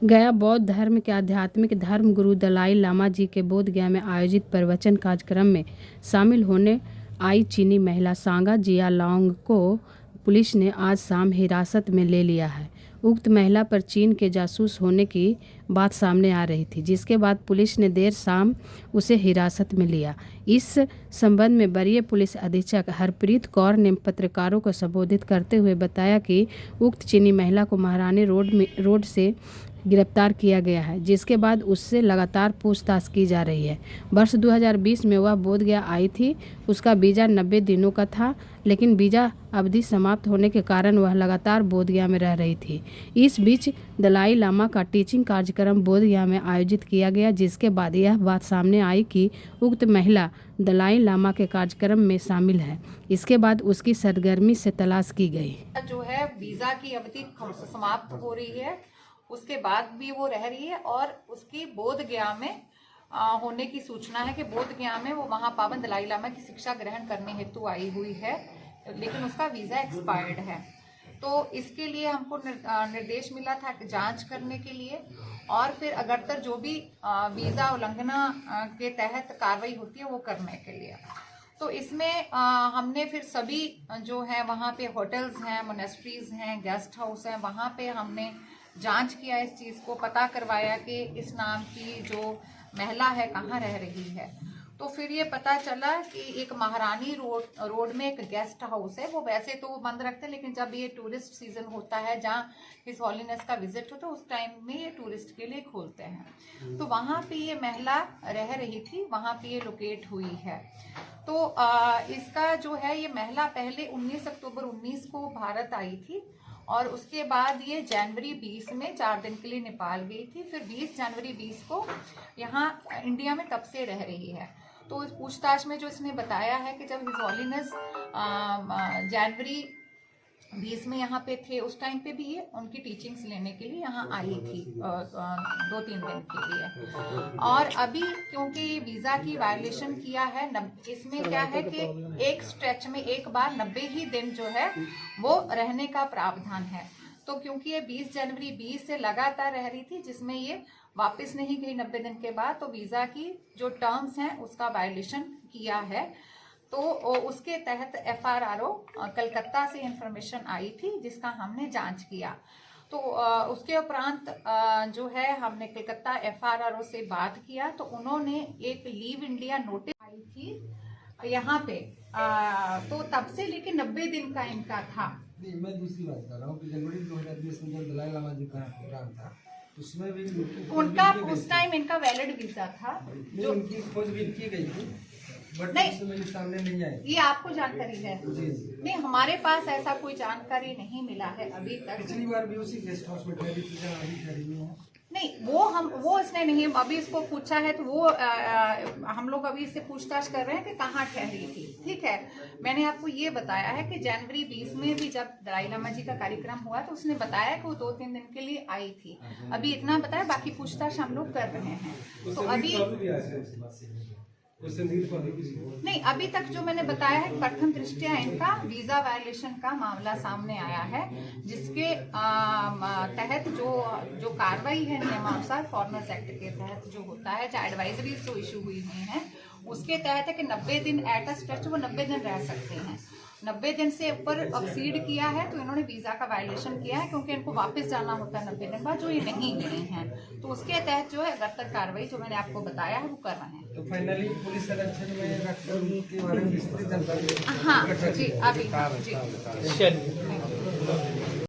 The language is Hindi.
गया बौद्ध धर्म के आध्यात्मिक धर्म गुरु दलाई लामा जी के बोध गया में आयोजित प्रवचन कार्यक्रम में शामिल होने आई चीनी महिला सांगा जिया लॉन्ग को पुलिस ने आज शाम हिरासत में ले लिया है। उक्त महिला पर चीन के जासूस होने की बात सामने आ रही थी, जिसके बाद पुलिस ने देर शाम उसे हिरासत में लिया। इस संबंध में वरीय पुलिस अधीक्षक हरप्रीत कौर ने पत्रकारों को संबोधित करते हुए बताया कि उक्त चीनी महिला को महारानी रोड से गिरफ्तार किया गया है, जिसके बाद उससे लगातार पूछताछ की जा रही है। वर्ष 2020 में वह बोधगया आई थी। उसका वीज़ा 90 दिनों का था, लेकिन वीज़ा अवधि समाप्त होने के कारण वह लगातार बोधगया में रह रही थी। इस बीच दलाई लामा का टीचिंग कार्यक्रम बोधगया में आयोजित किया गया, जिसके बाद यह बात सामने आई कि उक्त महिला दलाई लामा के कार्यक्रम में शामिल है। इसके बाद उसकी सरगर्मी से तलाश की गई। जो है वीज़ा की अवधि समाप्त हो रही है, उसके बाद भी वो रह रही है और उसकी बोधगया में होने की सूचना है कि बोधगया में वो महापावन दलाई लामा की शिक्षा ग्रहण करने हेतु आई हुई है, लेकिन उसका वीज़ा एक्सपायर्ड है। तो इसके लिए हमको निर्देश मिला था कि जांच करने के लिए और फिर अगरतर जो भी वीज़ा उल्लंघना के तहत कार्रवाई होती है वो करने के लिए। तो इसमें हमने फिर सभी जो है वहाँ पे होटल्स हैं, मोनेस्ट्रीज हैं, गेस्ट हाउस हैं, वहाँ पे हमने जांच किया, इस चीज़ को पता करवाया कि इस नाम की जो महिला है कहाँ रह रही है। तो फिर ये पता चला कि एक महारानी रोड में एक गेस्ट हाउस है। वो वैसे तो वो बंद रखते हैं, लेकिन जब ये टूरिस्ट सीजन होता है जहाँ हिज हॉलीनेस का विजिट होता है उस टाइम में ये टूरिस्ट के लिए खोलते हैं। तो वहाँ पे ये महिला रह रही थी, वहाँ पे ये लोकेट हुई है। तो इसका जो है ये महिला पहले 19 अक्टूबर 19 को भारत आई थी और उसके बाद ये जनवरी 20 में 4 दिन के लिए नेपाल गई थी। फिर 20 जनवरी 20 को यहाँ इंडिया में तब से रह रही है। तो इस पूछताछ में जो इसने बताया है कि जब हिज हॉलीनेस जनवरी 20 में यहाँ पे थे, उस टाइम पे भी ये उनकी टीचिंग्स लेने के लिए यहाँ आई थी 2-3 दिन के लिए। और अभी क्योंकि वीज़ा की वायलेशन किया है, इसमें क्या है कि एक स्ट्रेच में एक बार 90 ही दिन जो है वो रहने का प्रावधान है। तो क्योंकि ये 20 जनवरी 20 से लगातार रह रही थी, जिसमें ये वापस नहीं गई 90 दिन के बाद, तो वीज़ा की जो टर्म्स हैं उसका वायलेशन किया है। तो उसके तहत FRRO कलकत्ता से इंफॉर्मेशन आई थी, जिसका हमने जांच किया। तो उसके उपरांत जो है हमने कलकत्ता FRRO से बात किया, तो उन्होंने एक लीव इंडिया नोटिस आई थी यहाँ पे। तो तब से लेके 90 दिन का इनका था। नहीं, मैं दूसरी बात कर रहा हूँ कि जनवरी 2020 में जब दलाई लामा जी का प्रोग्राम था उसमें भी उनका उस टाइम इनका वैलिड वीजा था, जो उनकी खोजबीन की गई थी, बट नहीं सामने नहीं आई। ये आपको जानकारी है? नहीं, हमारे पास ऐसा कोई जानकारी नहीं मिला है अभी तक। पिछली बार भी उसी गेस्ट हाउस में ठहरी थी जहाँ अभी ठहरी हुई है। नहीं, वो इसने नहीं, अभी इसको पूछा है तो वो हम लोग अभी इससे पूछताछ कर रहे हैं कि कहाँ ठहरी थी। ठीक है, मैंने आपको ये बताया है कि जनवरी 20 में भी जब दलाई लामा जी का कार्यक्रम हुआ तो उसने बताया कि वो 2-3 दिन के लिए आई थी। अभी इतना बताया, बाकी पूछताछ हम लोग कर रहे हैं। तो अभी नहीं, अभी तक जो मैंने बताया है प्रथम दृष्टया इनका वीजा वायलेशन का मामला सामने आया है, जिसके तहत जो कार्रवाई है नियमानुसार फॉरेनर्स एक्ट के तहत जो होता है, जो एडवाइजरीज जो इशू हुई हैं उसके तहत है कि 90 दिन एट अ स्ट्रेच वो 90 दिन रह सकते हैं। 90 दिन से ऊपर एक्सीड किया है तो इन्होंने वीज़ा का वायलेशन किया है, क्योंकि इनको वापस जाना होता है 90 दिन बाद, जो ये नहीं गए हैं। तो उसके तहत जो है अगरतर कार्रवाई जो मैंने आपको बताया है वो कर रहे हैं। तो फाइनली पुलिस संरक्षण में रखकर उनके बारे में विस्तृत जानकारी। हाँ जी, अभी जी।